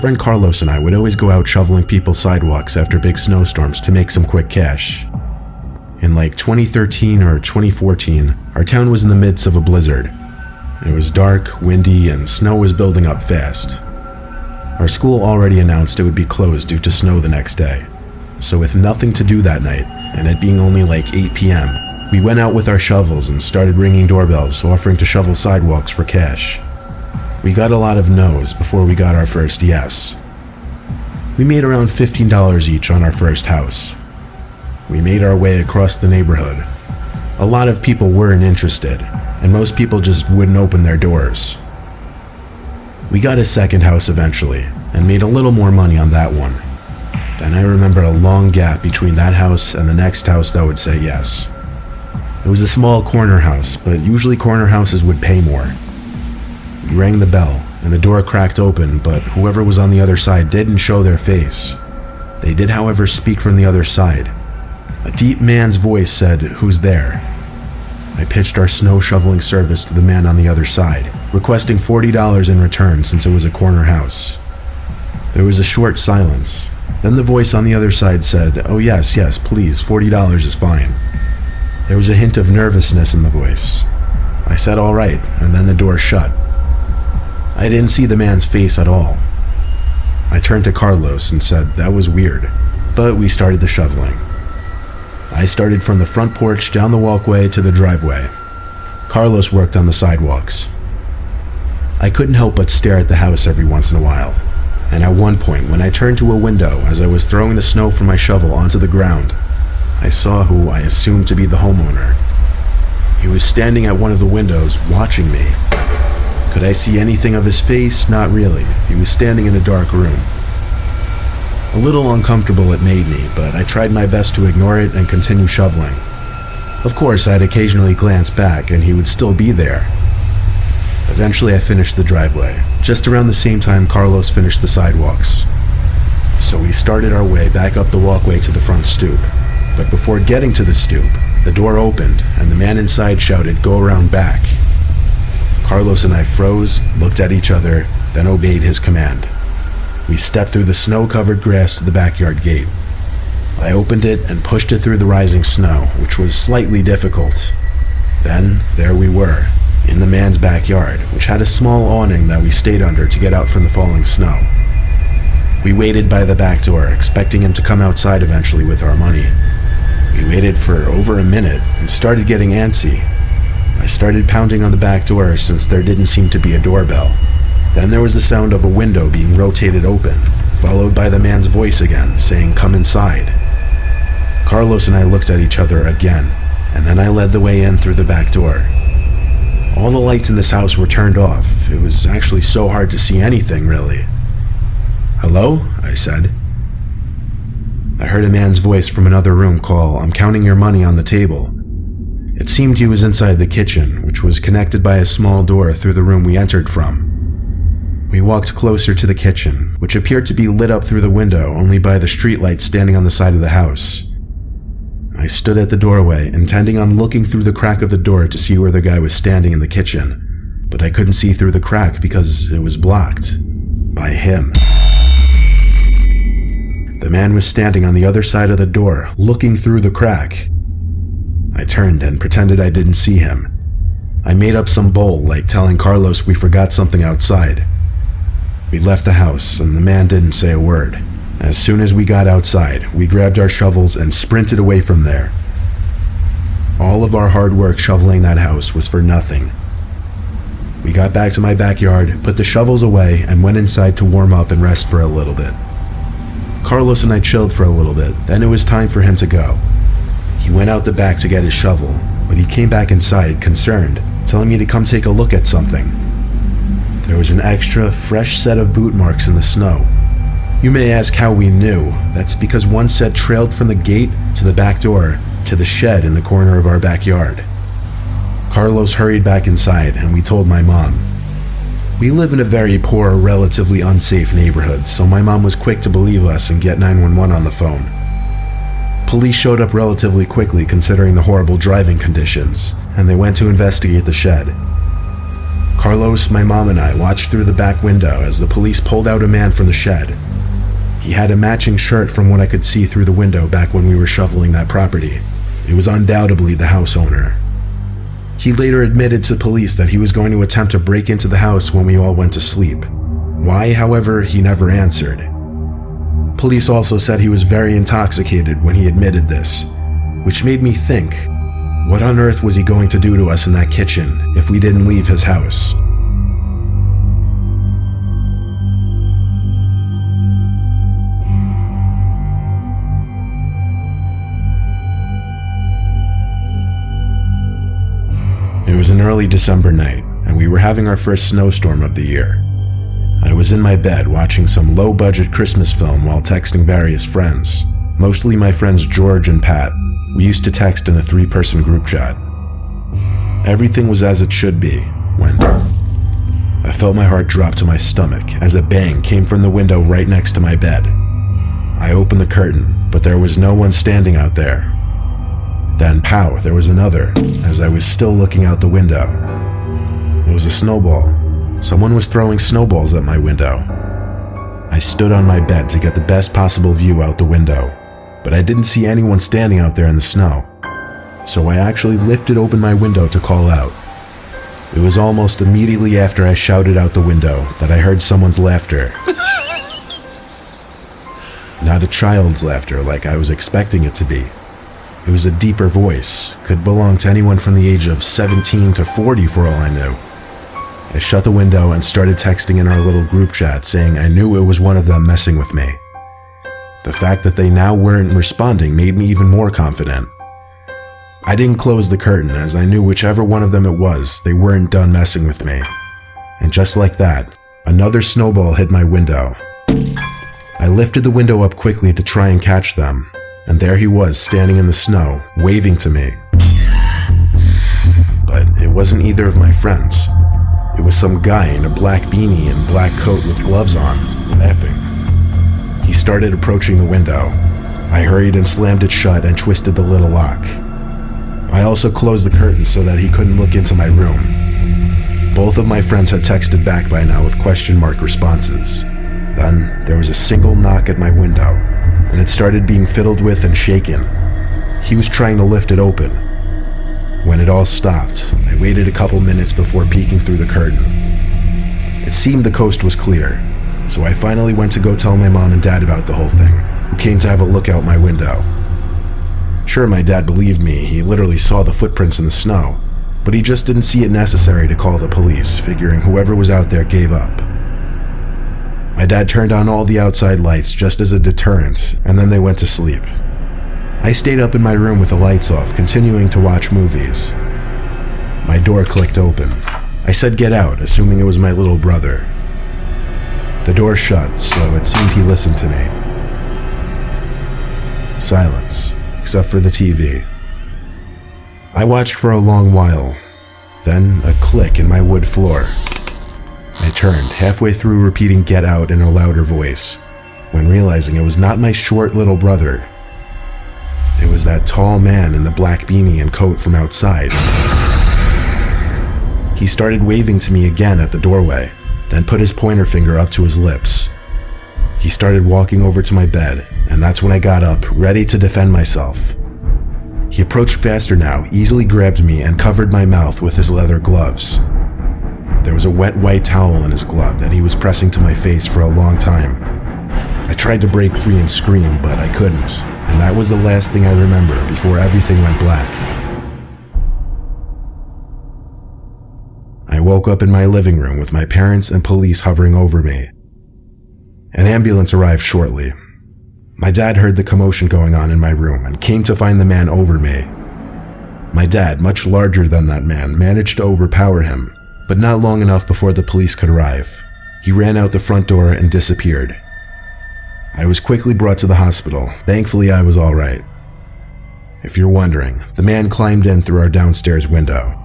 friend Carlos and I would always go out shoveling people's sidewalks after big snowstorms to make some quick cash. In like 2013 or 2014, our town was in the midst of a blizzard. It was dark, windy, and snow was building up fast. Our school already announced it would be closed due to snow the next day. So with nothing to do that night, and it being only like 8 p.m., we went out with our shovels and started ringing doorbells offering to shovel sidewalks for cash. We got a lot of no's before we got our first yes. We made around $15 each on our first house. We made our way across the neighborhood. A lot of people weren't interested, and most people just wouldn't open their doors. We got a second house eventually, and made a little more money on that one. Then I remember a long gap between that house and the next house that would say yes. It was a small corner house, but usually corner houses would pay more. We rang the bell, and the door cracked open, but whoever was on the other side didn't show their face. They did, however, speak from the other side. A deep man's voice said, "Who's there?" I pitched our snow shoveling service to the man on the other side, requesting $40 in return since it was a corner house. There was a short silence. Then the voice on the other side said, "Oh yes, please, $40 is fine." There was a hint of nervousness in the voice. I said all right, and then the door shut. I didn't see the man's face at all. I turned to Carlos and said that was weird, but we started the shoveling. I started from the front porch down the walkway to the driveway. Carlos worked on the sidewalks. I couldn't help but stare at the house every once in a while, and at one point when I turned to a window as I was throwing the snow from my shovel onto the ground, I saw who I assumed to be the homeowner. He was standing at one of the windows watching me. Could I see anything of his face? Not really. He was standing in a dark room. A little uncomfortable it made me, but I tried my best to ignore it and continue shoveling. Of course, I'd occasionally glance back and he would still be there. Eventually I finished the driveway, just around the same time Carlos finished the sidewalks. So we started our way back up the walkway to the front stoop. But before getting to the stoop, the door opened and the man inside shouted, "Go around back." Carlos and I froze, looked at each other, then obeyed his command. We stepped through the snow-covered grass to the backyard gate. I opened it and pushed it through the rising snow, which was slightly difficult. Then, there we were, in the man's backyard, which had a small awning that we stayed under to get out from the falling snow. We waited by the back door, expecting him to come outside eventually with our money. We waited for over a minute and started getting antsy. I started pounding on the back door since there didn't seem to be a doorbell. Then there was the sound of a window being rotated open, followed by the man's voice again, saying, "Come inside." Carlos and I looked at each other again, and then I led the way in through the back door. All the lights in this house were turned off. It was actually so hard to see anything, really. "Hello?" I said. I heard a man's voice from another room call, "I'm counting your money on the table." It seemed he was inside the kitchen, which was connected by a small door through the room we entered from. We walked closer to the kitchen, which appeared to be lit up through the window only by the streetlight standing on the side of the house. I stood at the doorway, intending on looking through the crack of the door to see where the guy was standing in the kitchen, but I couldn't see through the crack because it was blocked by him. The man was standing on the other side of the door, looking through the crack. I turned and pretended I didn't see him. I made up some bull, like telling Carlos we forgot something outside. We left the house, and the man didn't say a word. As soon as we got outside, we grabbed our shovels and sprinted away from there. All of our hard work shoveling that house was for nothing. We got back to my backyard, put the shovels away, and went inside to warm up and rest for a little bit. Carlos and I chilled for a little bit, then it was time for him to go. He went out the back to get his shovel, but he came back inside, concerned, telling me to come take a look at something. There was an extra, fresh set of boot marks in the snow. You may ask how we knew. That's because one set trailed from the gate to the back door to the shed in the corner of our backyard. Carlos hurried back inside, and we told my mom. We live in a very poor, relatively unsafe neighborhood, so my mom was quick to believe us and get 911 on the phone. Police showed up relatively quickly considering the horrible driving conditions, and they went to investigate the shed. Carlos, my mom, and I watched through the back window as the police pulled out a man from the shed. He had a matching shirt from what I could see through the window back when we were shoveling that property. It was undoubtedly the house owner. He later admitted to police that he was going to attempt to break into the house when we all went to sleep. Why, however, he never answered. Police also said he was very intoxicated when he admitted this, which made me think, what on earth was he going to do to us in that kitchen if we didn't leave his house? It was an early December night, and we were having our first snowstorm of the year. I was in my bed watching some low-budget Christmas film while texting various friends, mostly my friends George and Pat. We used to text in a 3-person group chat. Everything was as it should be when I felt my heart drop to my stomach as a bang came from the window right next to my bed. I opened the curtain, but there was no one standing out there. Then, pow, there was another, as I was still looking out the window. It was a snowball. Someone was throwing snowballs at my window. I stood on my bed to get the best possible view out the window, but I didn't see anyone standing out there in the snow. So I actually lifted open my window to call out. It was almost immediately after I shouted out the window that I heard someone's laughter. Not a child's laughter like I was expecting it to be. It was a deeper voice, could belong to anyone from the age of 17 to 40 for all I knew. I shut the window and started texting in our little group chat saying I knew it was one of them messing with me. The fact that they now weren't responding made me even more confident. I didn't close the curtain as I knew whichever one of them it was, they weren't done messing with me. And just like that, another snowball hit my window. I lifted the window up quickly to try and catch them, and there he was standing in the snow, waving to me. But it wasn't either of my friends. It was some guy in a black beanie and black coat with gloves on, laughing. He started approaching the window. I hurried and slammed it shut and twisted the little lock. I also closed the curtain so that he couldn't look into my room. Both of my friends had texted back by now with question mark responses. Then there was a single knock at my window, and it started being fiddled with and shaken. He was trying to lift it open. When it all stopped, I waited a couple minutes before peeking through the curtain. It seemed the coast was clear, so I finally went to go tell my mom and dad about the whole thing, who came to have a look out my window. Sure, my dad believed me, he literally saw the footprints in the snow, but he just didn't see it necessary to call the police, figuring whoever was out there gave up. My dad turned on all the outside lights just as a deterrent, and then they went to sleep. I stayed up in my room with the lights off, continuing to watch movies. My door clicked open. I said get out, assuming it was my little brother. The door shut, so it seemed he listened to me. Silence, except for the TV. I watched for a long while, then a click in my wood floor. I turned, halfway through repeating get out in a louder voice, when realizing it was not my short little brother. It was that tall man in the black beanie and coat from outside. He started waving to me again at the doorway, then put his pointer finger up to his lips. He started walking over to my bed, and that's when I got up, ready to defend myself. He approached faster now, easily grabbed me, and covered my mouth with his leather gloves. There was a wet white towel in his glove that he was pressing to my face for a long time. I tried to break free and scream, but I couldn't, and that was the last thing I remember before everything went black. I woke up in my living room with my parents and police hovering over me. An ambulance arrived shortly. My dad heard the commotion going on in my room and came to find the man over me. My dad, much larger than that man, managed to overpower him, but not long enough before the police could arrive. He ran out the front door and disappeared. I was quickly brought to the hospital. Thankfully, I was all right. If you're wondering, the man climbed in through our downstairs window.